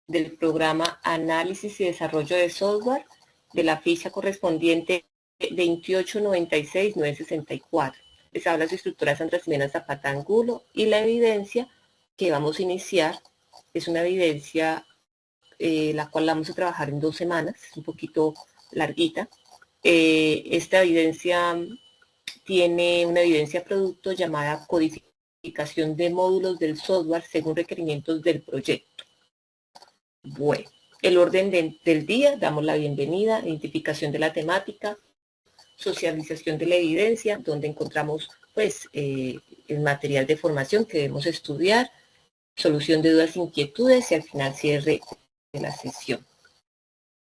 del programa Análisis y Desarrollo de Software de la ficha correspondiente 2896964. Les habla su instructora Sandra Ximena Zapata Angulo y la evidencia que vamos a iniciar es una evidencia la cual vamos a trabajar en 2 semanas, es un poquito larguita. Esta evidencia tiene una evidencia producto llamada codificación de módulos del software según requerimientos del proyecto. Bueno, el orden del día, damos la bienvenida, identificación de la temática, socialización de la evidencia, donde encontramos pues el material de formación que debemos estudiar, solución de dudas e inquietudes y al final cierre de la sesión.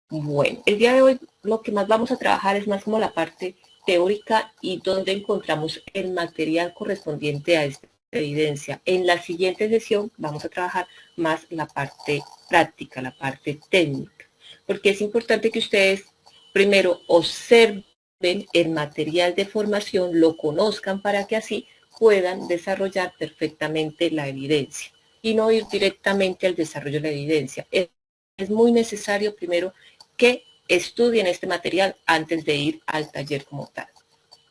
Bueno, el día de hoy lo que más vamos a trabajar es más como la parte teórica y donde encontramos el material correspondiente a esta evidencia. En la siguiente sesión vamos a trabajar más la parte práctica, la parte técnica, porque es importante que ustedes primero observen el material de formación, lo conozcan para que así puedan desarrollar perfectamente la evidencia y no ir directamente al desarrollo de la evidencia. Es muy necesario primero que estudien este material antes de ir al taller como tal.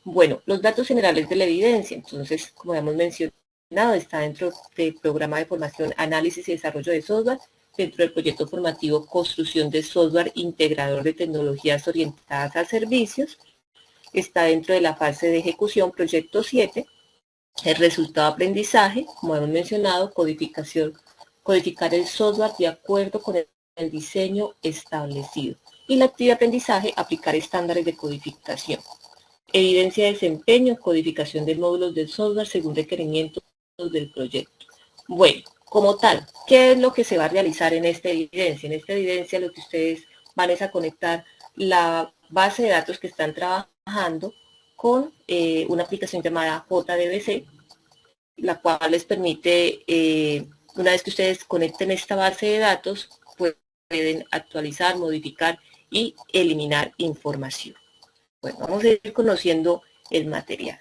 Bueno, los datos generales de la evidencia, entonces, como hemos mencionado, está dentro del programa de formación Análisis y Desarrollo de Software, dentro del proyecto formativo Construcción de Software Integrador de Tecnologías Orientadas a Servicios, está dentro de la fase de ejecución, proyecto 7, el resultado de aprendizaje, como hemos mencionado, codificar el software de acuerdo con el diseño establecido. Y la actividad de aprendizaje, aplicar estándares de codificación. Evidencia de desempeño, codificación de módulos del software según requerimientos del proyecto. Bueno, como tal, ¿qué es lo que se va a realizar en esta evidencia? En esta evidencia lo que ustedes van es a conectar la base de datos que están trabajando con una aplicación llamada JDBC, la cual les permite, una vez que ustedes conecten esta base de datos, pueden actualizar, modificar y eliminar información. Bueno, vamos a ir conociendo el material.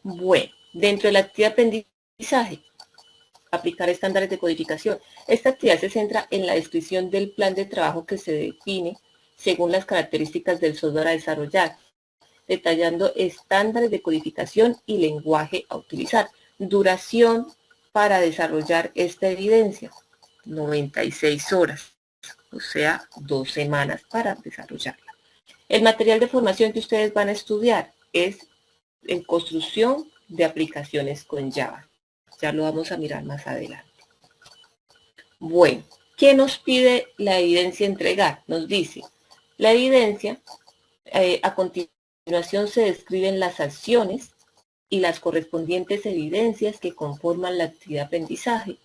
Bueno, dentro de la actividad de aprendizaje, aplicar estándares de codificación. Esta actividad se centra en la descripción del plan de trabajo que se define según las características del software a desarrollar, detallando estándares de codificación y lenguaje a utilizar. Duración para desarrollar esta evidencia, 96 horas, o sea, 2 semanas para desarrollarla. El material de formación que ustedes van a estudiar es en construcción de aplicaciones con Java. Ya lo vamos a mirar más adelante. Bueno, ¿qué nos pide la evidencia entregar? Nos dice, la evidencia, a continuación se describen las acciones y las correspondientes evidencias que conforman la actividad de aprendizaje.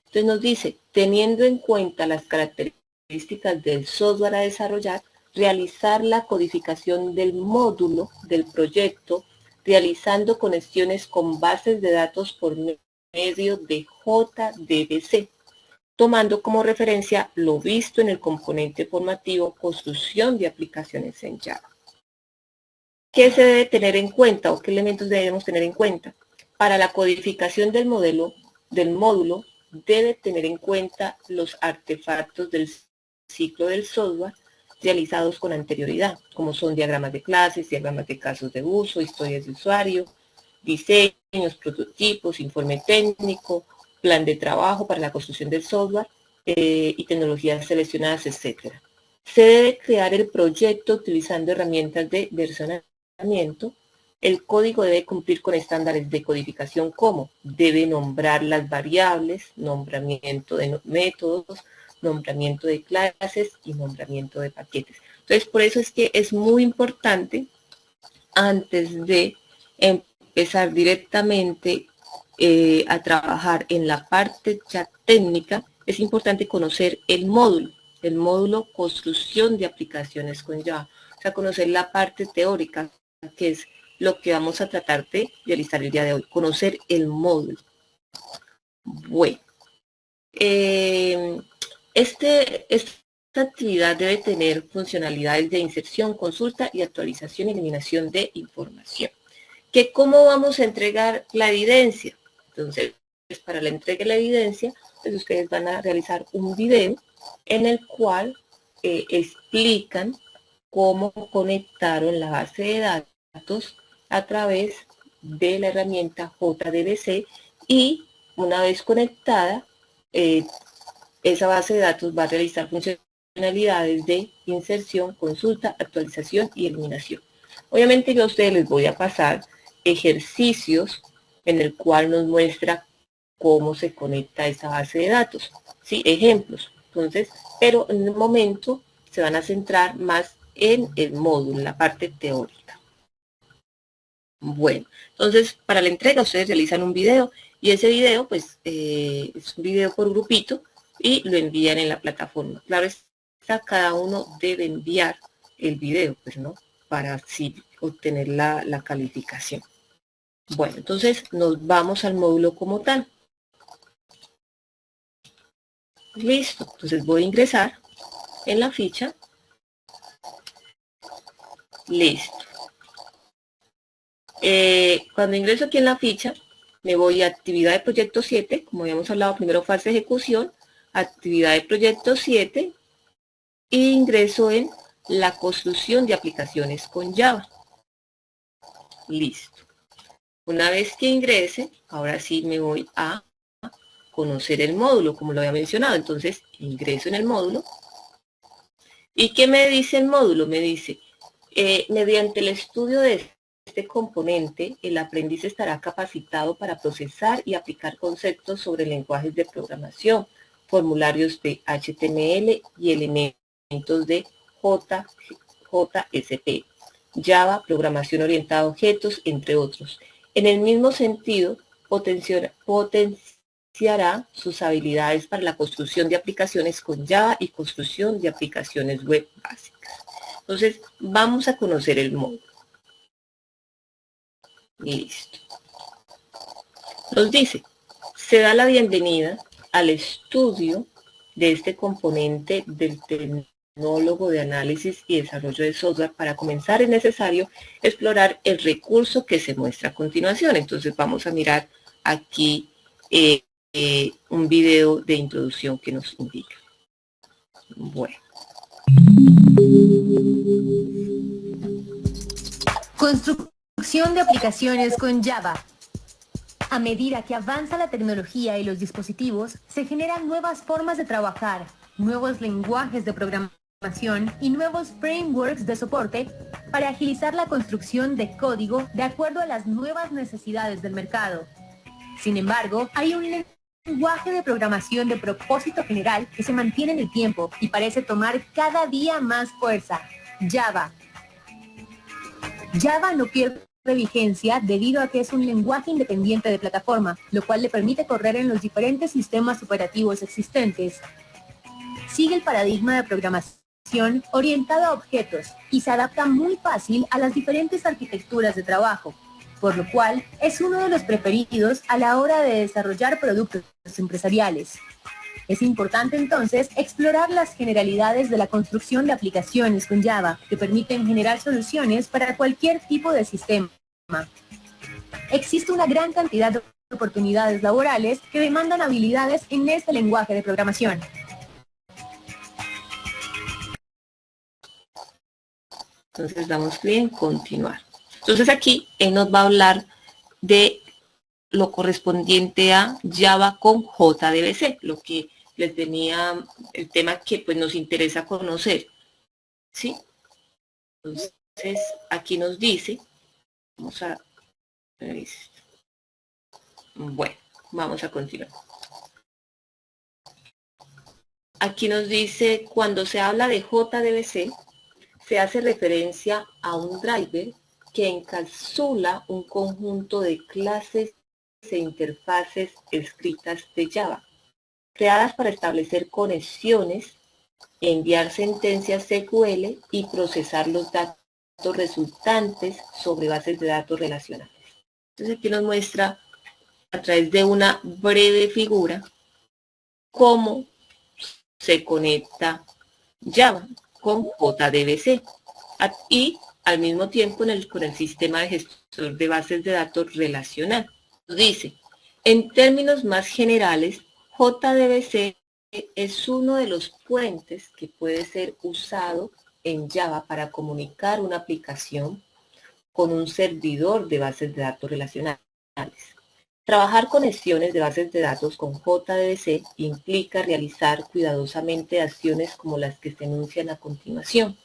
Entonces nos dice, teniendo en cuenta las características del software a desarrollar, realizar la codificación del módulo del proyecto, realizando conexiones con bases de datos por medio de JDBC, tomando como referencia lo visto en el componente formativo Construcción de aplicaciones en Java. ¿Qué se debe tener en cuenta o qué elementos debemos tener en cuenta? Para la codificación del módulo debe tener en cuenta los artefactos del ciclo del software realizados con anterioridad, como son diagramas de clases, diagramas de casos de uso, historias de usuario, diseños, prototipos, informe técnico, plan de trabajo para la construcción del software y tecnologías seleccionadas, etc. Se debe crear el proyecto utilizando herramientas de versionamiento. El código debe cumplir con estándares de codificación como debe nombrar las variables, nombramiento de métodos, nombramiento de clases y nombramiento de paquetes. Entonces, por eso es que es muy importante, antes de empezar directamente a trabajar en la parte ya técnica, es importante conocer el módulo construcción de aplicaciones con Java. O sea, conocer la parte teórica, que es lo que vamos a tratar de realizar el día de hoy, conocer el módulo. Bueno, esta actividad debe tener funcionalidades de inserción, consulta y actualización y eliminación de información. ¿Cómo vamos a entregar la evidencia? Entonces, para la entrega de la evidencia, pues ustedes van a realizar un video en el cual explican cómo conectaron la base de datos a través de la herramienta JDBC, y una vez conectada, esa base de datos va a realizar funcionalidades de inserción, consulta, actualización y eliminación. Obviamente yo a ustedes les voy a pasar ejercicios en el cual nos muestra cómo se conecta esa base de datos, ¿sí? Ejemplos. Entonces, pero en el momento se van a centrar más en el módulo, en la parte teórica. Bueno, entonces para la entrega ustedes realizan un video, y ese video pues es un video por grupito y lo envían en la plataforma. Claro está, cada uno debe enviar el video, pues, ¿no? Para así obtener la calificación. Bueno, entonces nos vamos al módulo como tal. Listo, entonces voy a ingresar en la ficha. Listo. Cuando ingreso aquí en la ficha, me voy a actividad de proyecto 7, como habíamos hablado, primero fase de ejecución, actividad de proyecto 7, e ingreso en la construcción de aplicaciones con Java. Listo. Una vez que ingrese, ahora sí me voy a conocer el módulo, como lo había mencionado. Entonces, ingreso en el módulo. ¿Y qué me dice el módulo? Me dice, mediante el estudio de este componente, el aprendiz estará capacitado para procesar y aplicar conceptos sobre lenguajes de programación, formularios de HTML y elementos de JSP, Java, programación orientada a objetos, entre otros. En el mismo sentido, potenciará sus habilidades para la construcción de aplicaciones con Java y construcción de aplicaciones web básicas. Entonces, vamos a conocer el módulo. Listo. Nos dice, se da la bienvenida al estudio de este componente del tecnólogo de análisis y desarrollo de software. Para comenzar es necesario explorar el recurso que se muestra a continuación. Entonces vamos a mirar aquí un video de introducción que nos indica. Bueno. Construcción de aplicaciones con Java. A medida que avanza la tecnología y los dispositivos, se generan nuevas formas de trabajar, nuevos lenguajes de programación y nuevos frameworks de soporte para agilizar la construcción de código de acuerdo a las nuevas necesidades del mercado. Sin embargo, hay un lenguaje de programación de propósito general que se mantiene en el tiempo y parece tomar cada día más fuerza: Java. Java no pierde vigencia debido a que es un lenguaje independiente de plataforma, lo cual le permite correr en los diferentes sistemas operativos existentes. Sigue el paradigma de programación orientado a objetos y se adapta muy fácil a las diferentes arquitecturas de trabajo, por lo cual es uno de los preferidos a la hora de desarrollar productos empresariales. Es importante entonces explorar las generalidades de la construcción de aplicaciones con Java que permiten generar soluciones para cualquier tipo de sistema. Existe una gran cantidad de oportunidades laborales que demandan habilidades en este lenguaje de programación. Entonces damos clic en continuar. Entonces aquí él nos va a hablar de lo correspondiente a Java con JDBC, lo que les venía, el tema que pues nos interesa conocer, ¿sí? Entonces aquí nos dice, vamos a ver esto. Bueno, vamos a continuar. Aquí nos dice, cuando se habla de JDBC, se hace referencia a un driver que encapsula un conjunto de clases e interfaces escritas de Java, creadas para establecer conexiones, enviar sentencias SQL y procesar los datos resultantes sobre bases de datos relacionales. Entonces aquí nos muestra a través de una breve figura cómo se conecta Java con JDBC y al mismo tiempo con el sistema de gestor de bases de datos relacional. Dice, En términos más generales, JDBC es uno de los puentes que puede ser usado en Java para comunicar una aplicación con un servidor de bases de datos relacionales. Trabajar conexiones de bases de datos con JDBC implica realizar cuidadosamente acciones como las que se enuncian a continuación.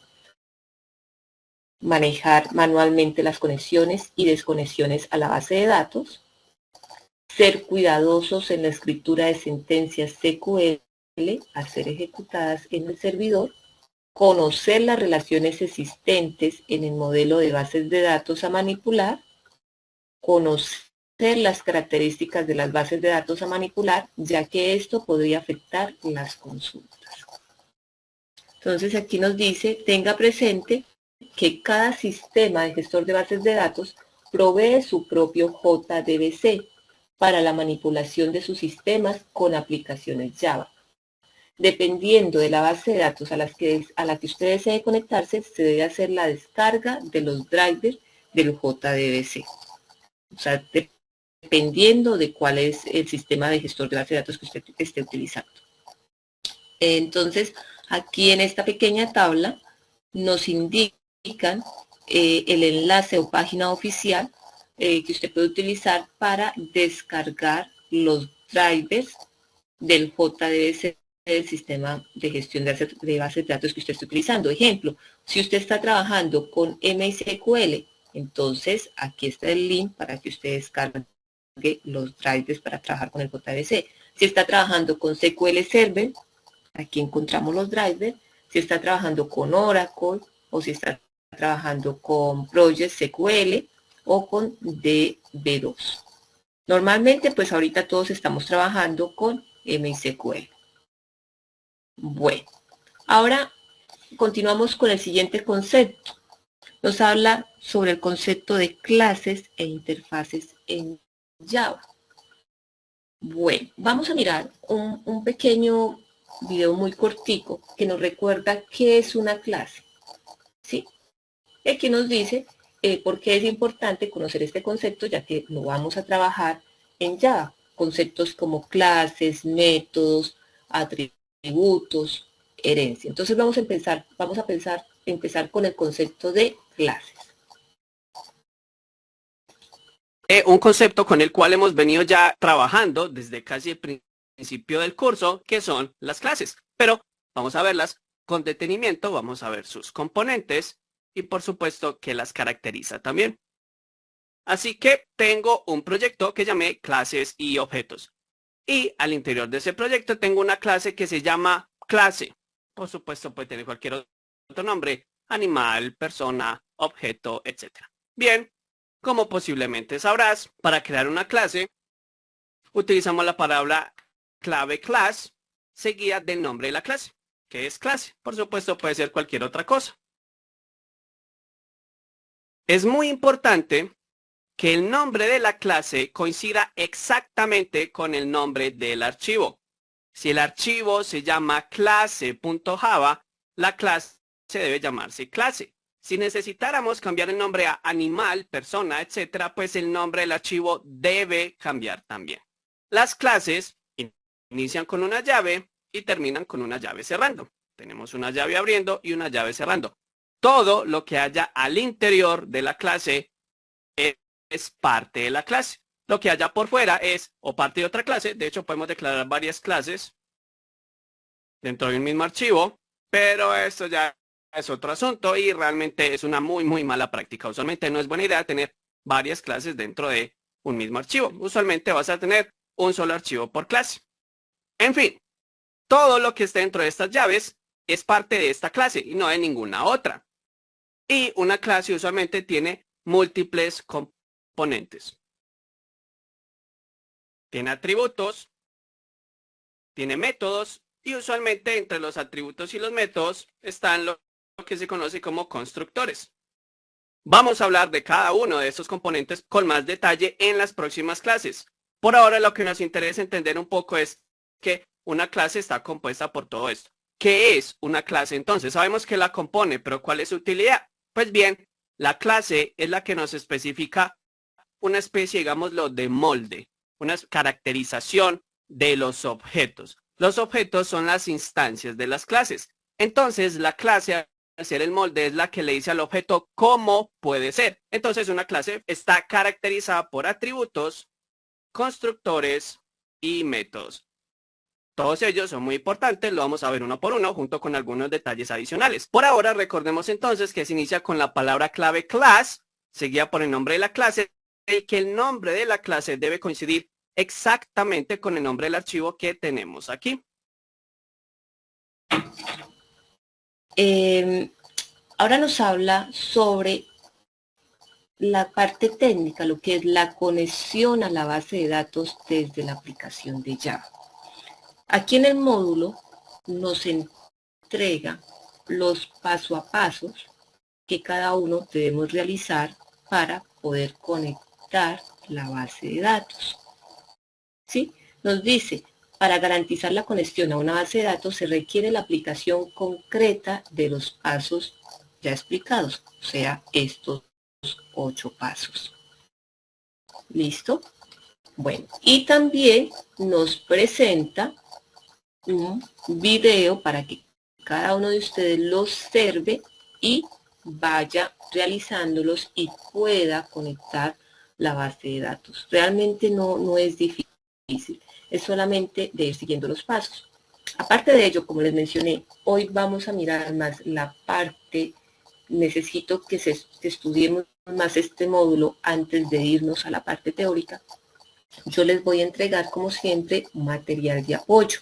Manejar manualmente las conexiones y desconexiones a la base de datos. Ser cuidadosos en la escritura de sentencias SQL a ser ejecutadas en el servidor. Conocer las relaciones existentes en el modelo de bases de datos a manipular. Conocer las características de las bases de datos a manipular, ya que esto podría afectar las consultas. Entonces aquí nos dice, tenga presente que cada sistema de gestor de bases de datos provee su propio JDBC para la manipulación de sus sistemas con aplicaciones Java. Dependiendo de la base de datos a la que usted desee conectarse, se debe hacer la descarga de los drivers del JDBC. O sea, dependiendo de cuál es el sistema de gestor de base de datos que usted esté utilizando. Entonces, aquí en esta pequeña tabla nos indican el enlace o página oficial que usted puede utilizar para descargar los drivers del JDBC del sistema de gestión de bases de datos que usted está utilizando. Ejemplo, si usted está trabajando con MySQL, entonces aquí está el link para que usted descargue los drivers para trabajar con el JDBC. Si está trabajando con SQL Server, aquí encontramos los drivers. Si está trabajando con Oracle o si está trabajando con Project SQL o con DB2. Normalmente, pues ahorita todos estamos trabajando con MySQL. Bueno, ahora continuamos con el siguiente concepto. Nos habla sobre el concepto de clases e interfaces en Java. Bueno, vamos a mirar un pequeño video muy cortico que nos recuerda qué es una clase. ¿Sí? Y aquí nos dice por qué es importante conocer este concepto, ya que lo vamos a trabajar en Java. Conceptos como clases, métodos, atributos, herencia. Entonces vamos a empezar con el concepto de clases. Un concepto con el cual hemos venido ya trabajando desde casi el principio del curso, que son las clases. Pero vamos a verlas con detenimiento, vamos a ver sus componentes y por supuesto qué las caracteriza también. Así que tengo un proyecto que llamé clases y objetos. Y al interior de ese proyecto tengo una clase que se llama clase. Por supuesto puede tener cualquier otro nombre, animal, persona, objeto, etc. Bien. Como posiblemente sabrás, para crear una clase, utilizamos la palabra clave class seguida del nombre de la clase, que es clase. Por supuesto, puede ser cualquier otra cosa. Es muy importante que el nombre de la clase coincida exactamente con el nombre del archivo. Si el archivo se llama clase.java, la clase debe llamarse clase. Si necesitáramos cambiar el nombre a animal, persona, etcétera, pues el nombre del archivo debe cambiar también. Las clases inician con una llave y terminan con una llave cerrando. Tenemos una llave abriendo y una llave cerrando. Todo lo que haya al interior de la clase es parte de la clase. Lo que haya por fuera es o parte de otra clase. De hecho, podemos declarar varias clases dentro de un mismo archivo, pero esto ya es otro asunto y realmente es una muy mala práctica. Usualmente no es buena idea tener varias clases dentro de un mismo archivo. Usualmente vas a tener un solo archivo por clase. En fin, todo lo que esté dentro de estas llaves es parte de esta clase y no de ninguna otra. Y una clase usualmente tiene múltiples componentes. Tiene atributos, tiene métodos y usualmente entre los atributos y los métodos están lo que se conoce como constructores. Vamos a hablar de cada uno de estos componentes con más detalle en las próximas clases. Por ahora lo que nos interesa entender un poco es que una clase está compuesta por todo esto. ¿Qué es una clase entonces? Sabemos que la compone, pero ¿cuál es su utilidad? Pues bien, la clase es la que nos especifica una especie, digámoslo, de molde. una caracterización de los objetos. Los objetos son las instancias de las clases. Entonces, la clase, al ser el molde, es la que le dice al objeto cómo puede ser. Entonces, una clase está caracterizada por atributos, constructores y métodos. Todos ellos son muy importantes, lo vamos a ver uno por uno junto con algunos detalles adicionales. Por ahora, recordemos entonces que se inicia con la palabra clave class, seguida por el nombre de la clase, y que el nombre de la clase debe coincidir exactamente con el nombre del archivo que tenemos aquí. Ahora nos habla sobre la parte técnica, lo que es la conexión a la base de datos desde la aplicación de Java. Aquí en el módulo nos entrega los paso a pasos que cada uno debemos realizar para poder conectar la base de datos. ¿Sí? Nos dice, para garantizar la conexión a una base de datos se requiere la aplicación concreta de los pasos ya explicados, o sea, estos 8 pasos. ¿Listo? Bueno, y también nos presenta un video para que cada uno de ustedes los observe y vaya realizándolos y pueda conectar la base de datos. Realmente no es difícil, es solamente de ir siguiendo los pasos. Aparte de ello, como les mencioné, hoy vamos a mirar más la parte, necesito que estudiemos más este módulo antes de irnos a la parte teórica. Yo les voy a entregar, como siempre, material de apoyo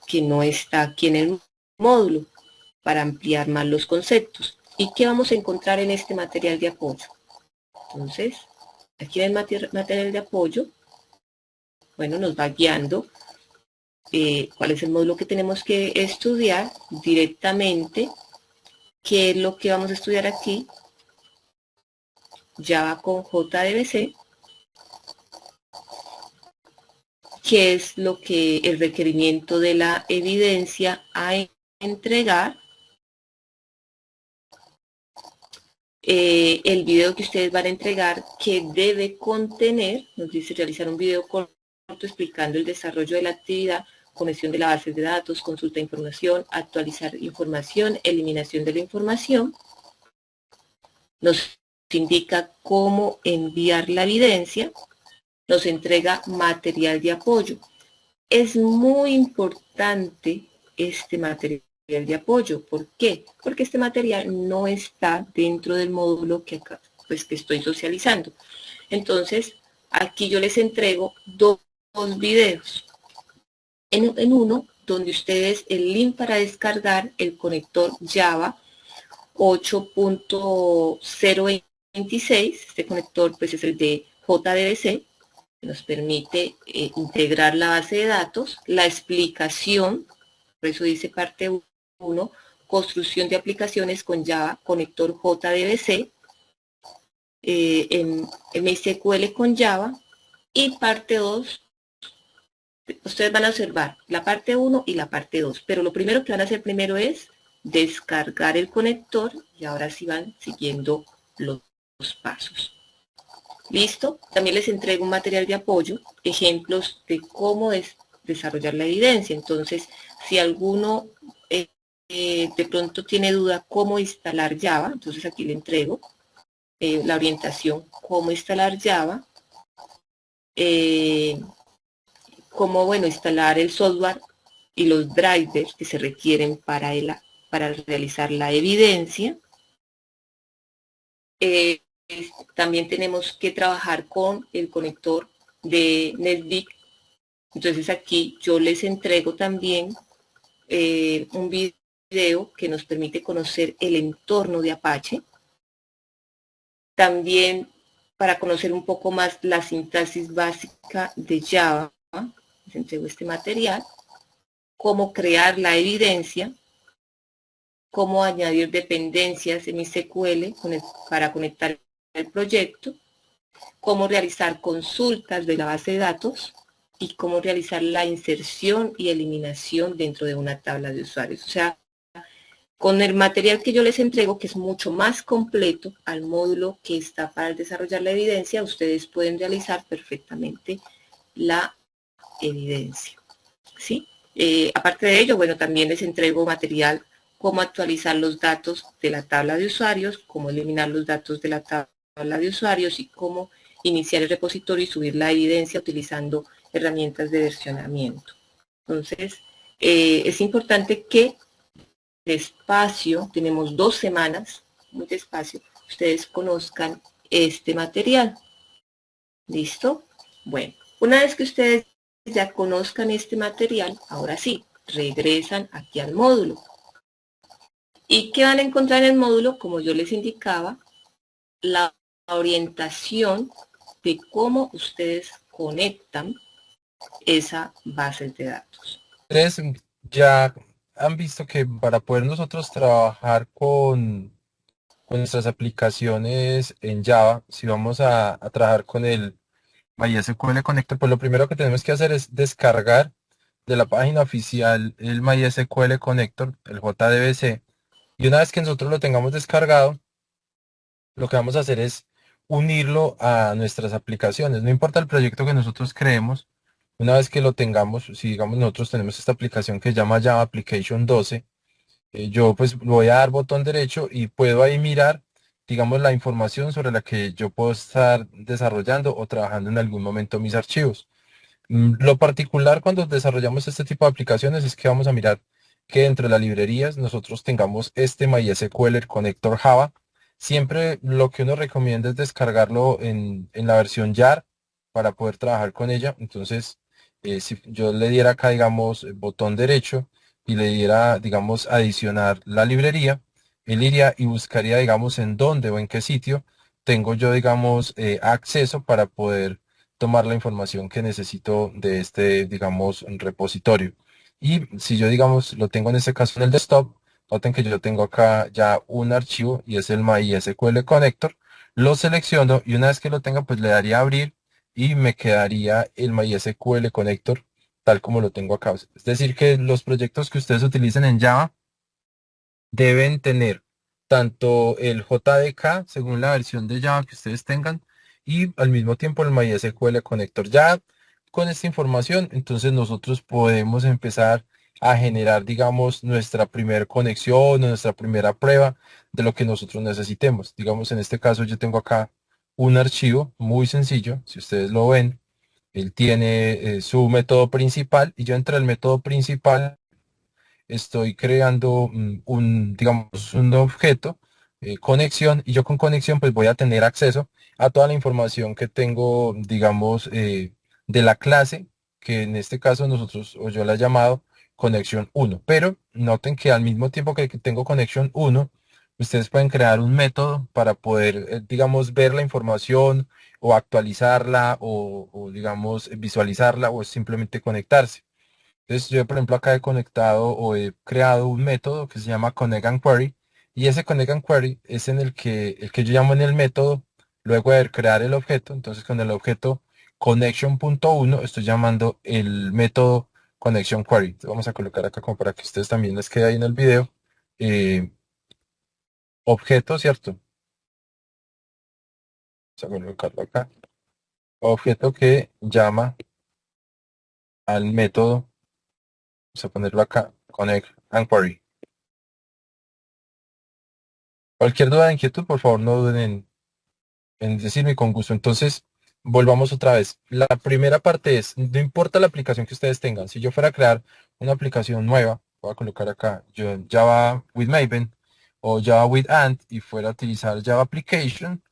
que no está aquí en el módulo para ampliar más los conceptos. ¿Y qué vamos a encontrar en este material de apoyo? Entonces, aquí en el material de apoyo, bueno, nos va guiando cuál es el módulo que tenemos que estudiar directamente, qué es lo que vamos a estudiar aquí, Java con JDBC, qué es lo que el requerimiento de la evidencia a entregar, el video que ustedes van a entregar que debe contener, nos dice realizar un video corto explicando el desarrollo de la actividad, conexión de la base de datos, consulta de información, actualizar información, eliminación de la información. Nos indica cómo enviar la evidencia, nos entrega material de apoyo. Es muy importante este material de apoyo. ¿Por qué? Porque este material no está dentro del módulo que acá, pues, que estoy socializando. Entonces, aquí yo les entrego dos videos. En uno, donde ustedes el link para descargar el conector Java 8.026, este conector pues es el de JDBC, que nos permite integrar la base de datos, la explicación, por eso dice parte 1, construcción de aplicaciones con Java, conector JDBC, en MySQL con Java, y parte 2, ustedes van a observar la parte 1 y la parte 2, pero lo primero que van a hacer primero es descargar el conector y ahora sí van siguiendo los pasos. ¿Listo? También les entrego un material de apoyo, ejemplos de cómo desarrollar la evidencia. Entonces, si alguno de pronto tiene duda cómo instalar Java, entonces aquí le entrego la orientación, cómo instalar Java, cómo, bueno, instalar el software y los drivers que se requieren para realizar la evidencia. También tenemos que trabajar con el conector de NetBeans. Entonces aquí yo les entrego también un video que nos permite conocer el entorno de Apache. También para conocer un poco más la sintaxis básica de Java, les entrego este material. Cómo crear la evidencia, cómo añadir dependencias en MySQL para conectar el proyecto, cómo realizar consultas de la base de datos y cómo realizar la inserción y eliminación dentro de una tabla de usuarios. O sea, con el material que yo les entrego, que es mucho más completo al módulo que está para desarrollar la evidencia, ustedes pueden realizar perfectamente la evidencia, ¿sí? Aparte de ello, bueno, también les entrego material cómo actualizar los datos de la tabla de usuarios, cómo eliminar los datos de la tabla de usuarios y cómo iniciar el repositorio y subir la evidencia utilizando herramientas de versionamiento. Entonces, es importante que despacio, tenemos 2 semanas, muy despacio, ustedes conozcan este material. ¿Listo? Bueno, una vez que ustedes ya conozcan este material, ahora sí, regresan aquí al módulo. ¿Y qué van a encontrar en el módulo? Como yo les indicaba, la orientación de cómo ustedes conectan esa base de datos. Ustedes ya han visto que para poder nosotros trabajar con nuestras aplicaciones en Java, si vamos a trabajar con el MySQL Connector, pues lo primero que tenemos que hacer es descargar de la página oficial el MySQL Connector, el JDBC, y una vez que nosotros lo tengamos descargado, lo que vamos a hacer es unirlo a nuestras aplicaciones. No importa el proyecto que nosotros creemos, una vez que lo tengamos, si digamos nosotros tenemos esta aplicación que se llama Java Application 12, yo pues voy a dar botón derecho y puedo ahí mirar, digamos, la información sobre la que yo puedo estar desarrollando o trabajando en algún momento mis archivos. Lo particular cuando desarrollamos este tipo de aplicaciones es que vamos a mirar que dentro de las librerías nosotros tengamos este MySQL Connector Java. Siempre lo que uno recomienda es descargarlo en la versión YAR para poder trabajar con ella. Entonces, si yo le diera acá, digamos, botón derecho y le diera, digamos, adicionar la librería, él iría y buscaría, digamos, en dónde o en qué sitio tengo yo, digamos, acceso para poder tomar la información que necesito de este, digamos, repositorio. Y si yo, digamos, lo tengo en este caso en el desktop, noten que yo tengo acá ya un archivo y es el MySQL Connector. Lo selecciono y una vez que lo tenga, pues le daría a abrir y me quedaría el MySQL Connector tal como lo tengo acá. Es decir, que los proyectos que ustedes utilicen en Java deben tener tanto el JDK según la versión de Java que ustedes tengan y al mismo tiempo el MySQL Connector. Ya con esta información, entonces nosotros podemos empezar a generar, digamos, nuestra primera conexión o nuestra primera prueba de lo que nosotros necesitemos. Digamos, en este caso yo tengo acá un archivo muy sencillo, si ustedes lo ven, él tiene su método principal y yo entre el método principal estoy creando digamos, un objeto, conexión, y yo con conexión pues voy a tener acceso a toda la información que tengo, digamos, de la clase, que en este caso nosotros, o yo la he llamado conexión 1. Pero noten que al mismo tiempo que tengo conexión 1, ustedes pueden crear un método para poder, digamos, ver la información o actualizarla o, digamos, visualizarla o simplemente conectarse. Entonces yo, por ejemplo, acá he conectado o he creado un método que se llama Connect and Query y ese Connect and Query es en el que yo llamo en el método luego de crear el objeto. Entonces con el objeto connection.1 estoy llamando el método connection query. Entonces, vamos a colocar acá como para que ustedes también les quede ahí en el video. eh, Objeto, ¿cierto? Vamos a colocarlo acá. Objeto que llama al método, vamos a ponerlo acá, Connect and Query. Cualquier duda, inquietud, por favor, no duden en decirme con gusto. Entonces, volvamos otra vez. La primera parte es, no importa la aplicación que ustedes tengan. Si yo fuera a crear una aplicación nueva, voy a colocar acá yo Java with Maven o Java with Ant y fuera a utilizar Java Application,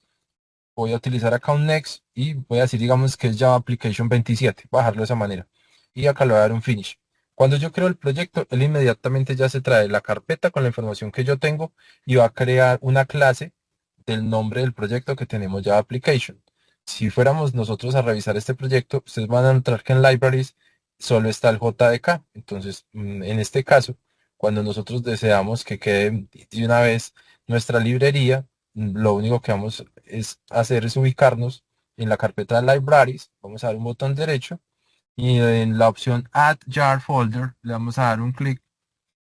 voy a utilizar acá un next y voy a decir, digamos que es Java Application 27, bajarlo de esa manera. Y acá le voy a dar un finish. Cuando yo creo el proyecto, él inmediatamente ya se trae la carpeta con la información que yo tengo y va a crear una clase del nombre del proyecto que tenemos Java Application. Si fuéramos nosotros a revisar este proyecto, ustedes van a encontrar que en Libraries solo está el JDK. Entonces, en este caso, cuando nosotros deseamos que quede de una vez nuestra librería, lo único que vamos es hacer es ubicarnos en la carpeta de Libraries, vamos a dar un botón derecho y en la opción Add Jar Folder le vamos a dar un clic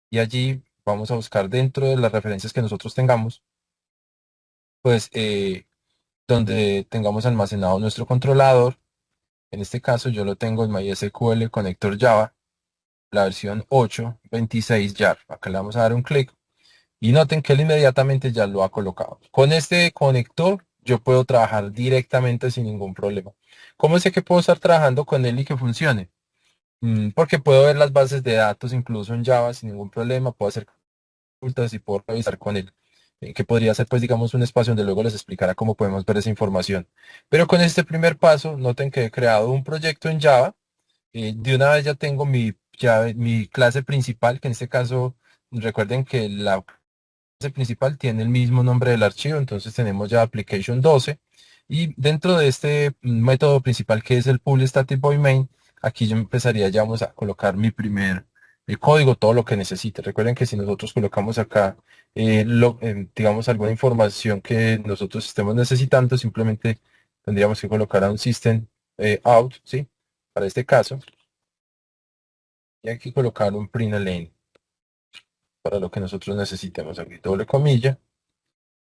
y allí vamos a buscar dentro de las referencias que nosotros tengamos, pues donde tengamos almacenado nuestro controlador En este caso yo lo tengo en MySQL Connector Java, la versión 8.26 YAR. Acá le vamos a dar un clic y noten que él inmediatamente ya lo ha colocado. Con este conector yo puedo trabajar directamente sin ningún problema. ¿Cómo sé que puedo estar trabajando con él y que funcione? Porque puedo ver las bases de datos incluso en Java sin ningún problema, puedo hacer consultas y puedo revisar con él, que podría ser pues digamos un espacio donde luego les explicará cómo podemos ver esa información. Pero con este primer paso, noten que he creado un proyecto en Java, de una vez ya tengo mi clase principal, que en este caso recuerden que la clase principal tiene el mismo nombre del archivo, entonces tenemos ya application 12 y dentro de este método principal que es el public static void main, aquí yo empezaría ya vamos a colocar mi primer código, todo lo que necesite. Recuerden que si nosotros colocamos acá digamos alguna información que nosotros estemos necesitando, simplemente tendríamos que colocar a un system out, ¿sí? Para este caso, y aquí colocar un println para lo que nosotros necesitemos. Aquí doble comilla.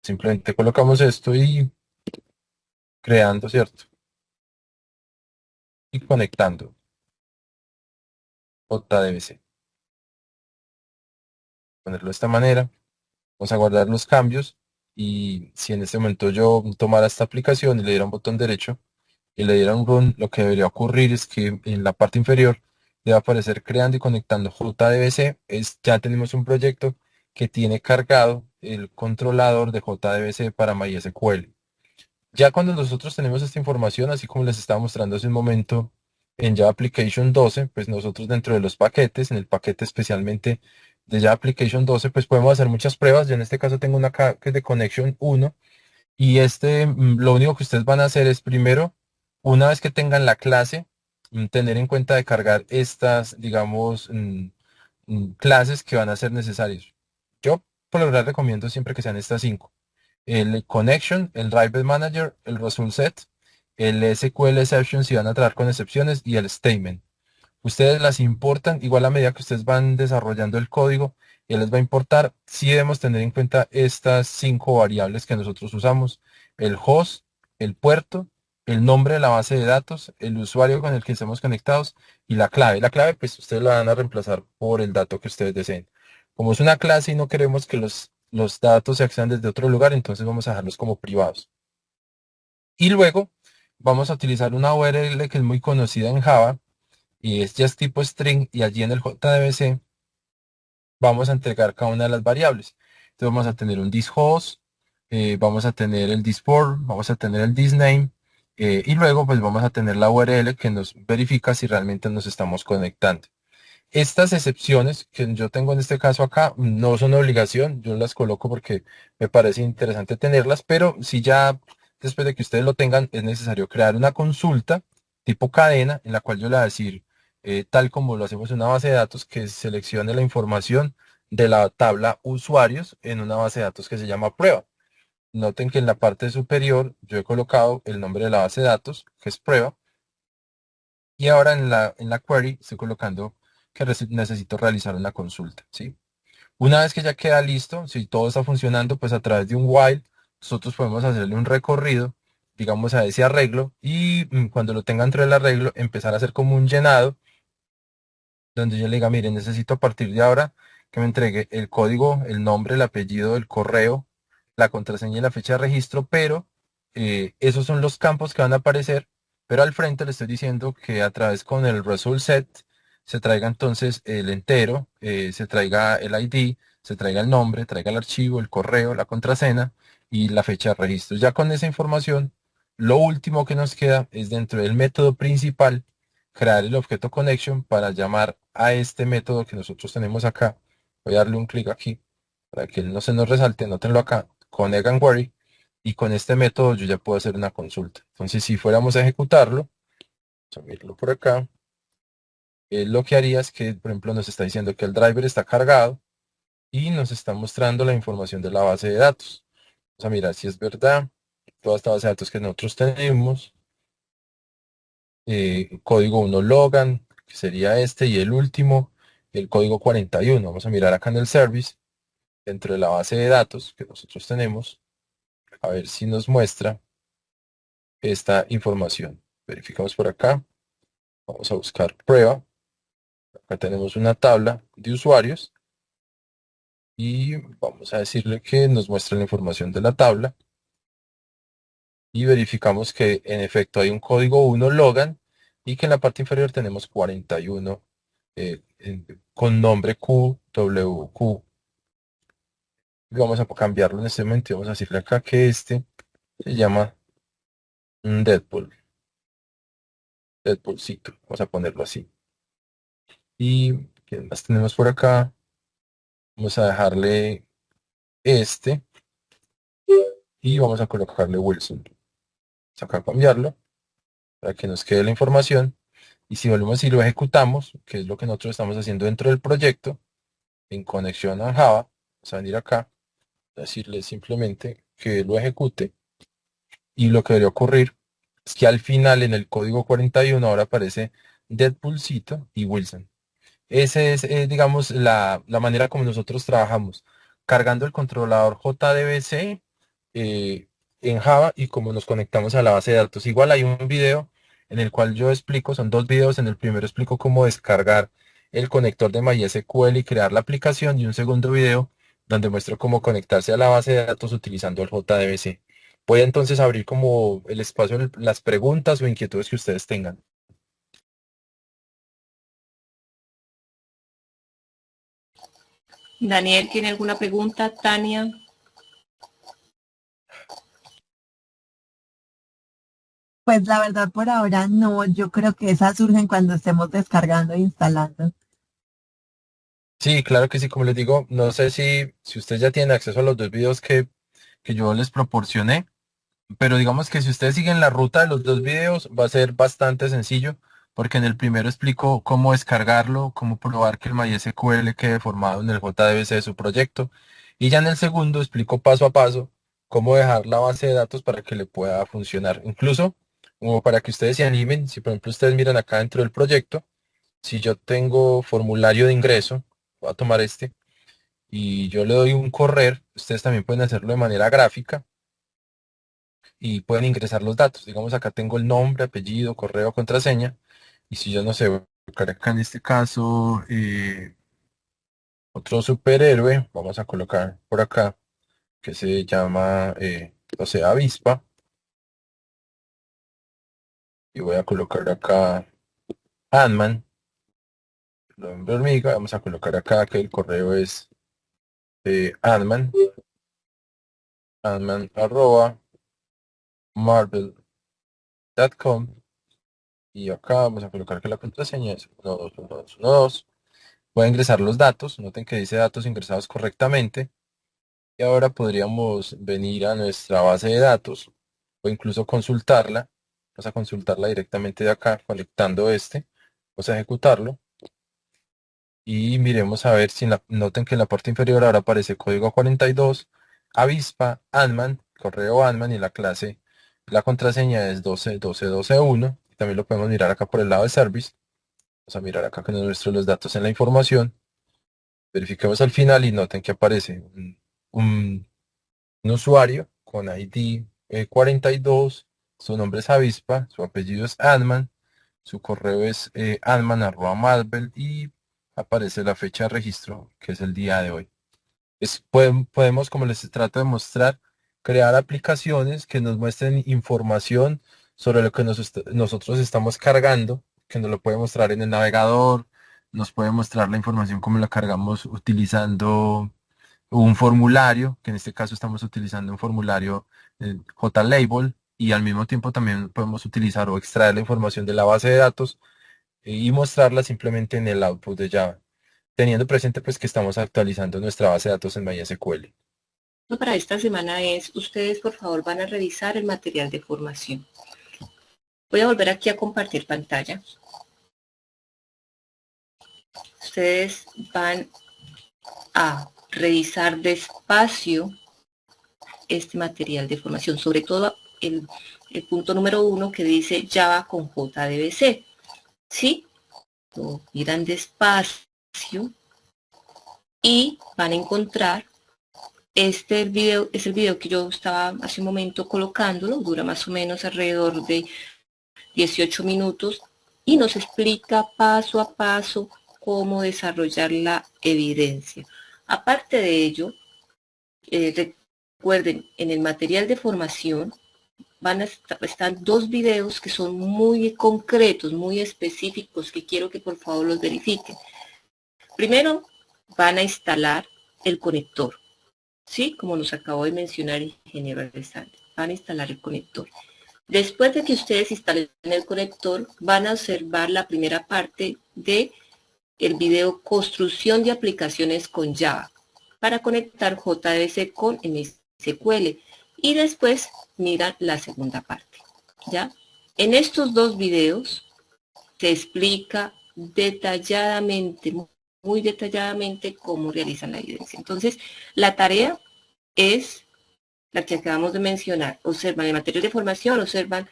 Simplemente colocamos esto y creando, ¿cierto? Y conectando JDBC. Ponerlo de esta manera. Vamos a guardar los cambios. Y si en este momento yo tomara esta aplicación y le diera un botón derecho y le diera un run, lo que debería ocurrir es que en la parte inferior le va a aparecer creando y conectando JDBC. Ya tenemos un proyecto que tiene cargado el controlador de JDBC para MySQL. Ya cuando nosotros tenemos esta información, así como les estaba mostrando hace un momento en Java Application 12, pues nosotros dentro de los paquetes, en el paquete especialmente de Java Application 12, pues podemos hacer muchas pruebas. Yo en este caso tengo una acá que es de Connection 1 y lo único que ustedes van a hacer es primero, una vez que tengan la clase, tener en cuenta de cargar estas, digamos, clases que van a ser necesarias. Yo por lo general recomiendo siempre que sean estas 5: el connection, el driver manager, el result set, el SQL exception si van a tratar con excepciones y el statement. Ustedes las importan igual a medida que ustedes van desarrollando el código y les va a importar. Si debemos tener en cuenta estas 5 variables que nosotros usamos: el host, el puerto, el nombre de la base de datos, el usuario con el que estamos conectados y la clave. La clave pues ustedes la van a reemplazar por el dato que ustedes deseen. Como es una clase y no queremos que los datos se accedan desde otro lugar, entonces vamos a dejarlos como privados. Y luego vamos a utilizar una URL que es muy conocida en Java y es just tipo string, y allí en el JDBC vamos a entregar cada una de las variables. Entonces vamos a tener un thisHost, vamos a tener el thisPort, vamos a tener el thisName, y luego pues vamos a tener la URL que nos verifica si realmente nos estamos conectando. Estas excepciones que yo tengo en este caso acá no son obligación, yo las coloco porque me parece interesante tenerlas, pero si ya después de que ustedes lo tengan es necesario crear una consulta tipo cadena en la cual yo le voy a decir, tal como lo hacemos en una base de datos, que seleccione la información de la tabla usuarios en una base de datos que se llama prueba. Noten que en la parte superior yo he colocado el nombre de la base de datos, que es prueba, y ahora en la query estoy colocando que necesito realizar una consulta, ¿sí? Una vez que ya queda listo, si todo está funcionando, pues a través de un while, nosotros podemos hacerle un recorrido, digamos, a ese arreglo y cuando lo tenga dentro del arreglo, empezar a hacer como un llenado, donde yo le diga, mire, necesito a partir de ahora que me entregue el código, el nombre, el apellido, el correo, la contraseña y la fecha de registro, pero esos son los campos que van a aparecer, pero al frente le estoy diciendo que a través con el result set se traiga entonces el entero, se traiga el ID, se traiga el nombre, traiga el archivo, el correo, la contraseña y la fecha de registro. Ya con esa información, lo último que nos queda es dentro del método principal crear el objeto connection para llamar a este método que nosotros tenemos acá. Voy a darle un clic aquí para que él no se nos resalte, nótenlo acá, connect and query, y con este método yo ya puedo hacer una consulta. Entonces si fuéramos a ejecutarlo, vamos a verlo por acá, lo que haría es que, por ejemplo, nos está diciendo que el driver está cargado y nos está mostrando la información de la base de datos. Vamos a mirar si es verdad, toda esta base de datos que nosotros tenemos, código 1 Logan, que sería este, y el último, el código 41. Vamos a mirar acá en el service, dentro de la base de datos que nosotros tenemos, a ver si nos muestra esta información. Verificamos por acá. Vamos a buscar prueba. Acá tenemos una tabla de usuarios y vamos a decirle que nos muestre la información de la tabla y verificamos que en efecto hay un código 1 Logan y que en la parte inferior tenemos 41 con nombre QWQ. Y vamos a cambiarlo en este momento y vamos a decirle acá que este se llama Deadpool. Deadpoolcito, vamos a ponerlo así. Y ¿qué más tenemos por acá? Vamos a dejarle este y vamos a colocarle Wilson. Vamos acá a cambiarlo para que nos quede la información. Y si volvemos y lo ejecutamos, que es lo que nosotros estamos haciendo dentro del proyecto, en conexión a Java, vamos a venir acá, a decirle simplemente que lo ejecute. Y lo que debería ocurrir es que al final en el código 41 ahora aparece Deadpoolcito y Wilson. Esa es, digamos, la manera como nosotros trabajamos, cargando el controlador JDBC en Java y como nos conectamos a la base de datos. Igual hay un video en el cual yo explico, son dos videos, en el primero explico cómo descargar el conector de MySQL y crear la aplicación y un segundo video donde muestro cómo conectarse a la base de datos utilizando el JDBC. Voy entonces a abrir como el espacio en las preguntas o inquietudes que ustedes tengan. Daniel, ¿tiene alguna pregunta? Tania. Pues la verdad por ahora no, yo creo que esas surgen cuando estemos descargando e instalando. Sí, claro que sí, como les digo, no sé si ustedes ya tienen acceso a los dos videos que yo les proporcioné, pero digamos que si ustedes siguen la ruta de los dos videos va a ser bastante sencillo, porque en el primero explico cómo descargarlo, cómo probar que el MySQL quede formado en el JDBC de su proyecto, y ya en el segundo explico paso a paso cómo dejar la base de datos para que le pueda funcionar. Incluso, como para que ustedes se animen, si por ejemplo ustedes miran acá dentro del proyecto, si yo tengo formulario de ingreso, voy a tomar este, y yo le doy un correr, ustedes también pueden hacerlo de manera gráfica y pueden ingresar los datos. Digamos, acá tengo el nombre, apellido, correo, contraseña, y si yo no sé, voy a colocar acá en este caso otro superhéroe, vamos a colocar por acá, que se llama, no sé, avispa, y voy a colocar acá Ant-Man, el hombre hormiga, vamos a colocar acá que el correo es Ant-Man, Ant-Man arroba marvel.com, y acá vamos a colocar que la contraseña es 121212. Voy a ingresar los datos, noten que dice datos ingresados correctamente, y ahora podríamos venir a nuestra base de datos o incluso consultarla. Vamos a consultarla directamente de acá, conectando este, vamos a ejecutarlo y miremos a ver si noten que en la parte inferior ahora aparece código 42, avispa, Antman, correo Antman, y la clase, la contraseña es 121221. También lo podemos mirar acá por el lado de service. Vamos a mirar acá que nos muestra los datos en la información. Verifiquemos al final y noten que aparece un- un usuario con ID 42, su nombre es avispa, su apellido es Antman, su correo es antman@marvel, y aparece la fecha de registro, que es el día de hoy. Podemos, como les trato de mostrar, crear aplicaciones que nos muestren información sobre lo que nosotros estamos cargando, que nos lo puede mostrar en el navegador, nos puede mostrar la información como la cargamos utilizando un formulario, que en este caso estamos utilizando un formulario JLabel, y al mismo tiempo también podemos utilizar o extraer la información de la base de datos y mostrarla simplemente en el output de Java, teniendo presente pues que estamos actualizando nuestra base de datos en MySQL. Para esta semana es, ustedes por favor van a revisar el material de formación. Voy a volver aquí a compartir pantalla. Ustedes van a revisar despacio este material de formación, sobre todo el punto número 1 que dice Java con JDBC. ¿Sí? Lo miran despacio y van a encontrar el video, es el video que yo estaba hace un momento colocándolo, dura más o menos alrededor de 18 minutos y nos explica paso a paso cómo desarrollar la evidencia. Aparte de ello, recuerden, en el material de formación están dos videos que son muy concretos, muy específicos, que quiero que por favor los verifiquen. Primero, van a instalar el conector, ¿sí? Como nos acabó de mencionar el ingeniero Alexander, van a instalar el conector. Después de que ustedes instalen el conector, van a observar la primera parte de el video Construcción de aplicaciones con Java para conectar JDBC con MySQL y después miran la segunda parte, ¿ya? En estos dos videos se explica detalladamente, muy detalladamente cómo realizan la evidencia. Entonces, la tarea es la que acabamos de mencionar. Observan el material de formación, observan,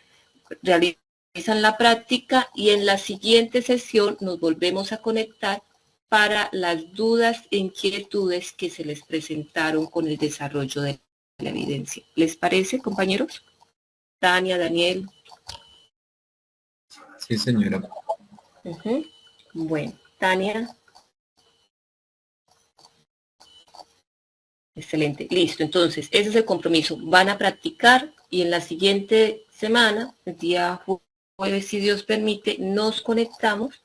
realizan la práctica y en la siguiente sesión nos volvemos a conectar para las dudas e inquietudes que se les presentaron con el desarrollo de la evidencia. ¿Les parece, compañeros? Tania, Daniel. Sí, señora. Bueno, Tania. Excelente, listo. Entonces, ese es el compromiso. Van a practicar y en la siguiente semana, el día jueves, si Dios permite, nos conectamos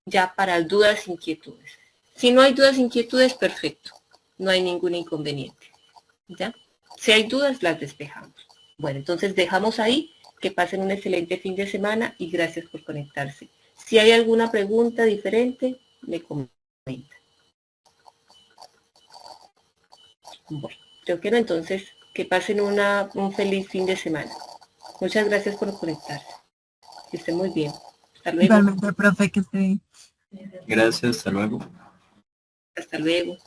ya para dudas e inquietudes. Si no hay dudas e inquietudes, perfecto. No hay ningún inconveniente. ¿Ya? Si hay dudas, las despejamos. Bueno, entonces dejamos ahí. Que pasen un excelente fin de semana y gracias por conectarse. Si hay alguna pregunta diferente, me comenta. Bueno, creo que no, entonces que pasen un feliz fin de semana. Muchas gracias por conectarse. Que estén muy bien. Hasta luego. Igualmente, profe, que esté bien. Gracias, hasta luego. Hasta luego.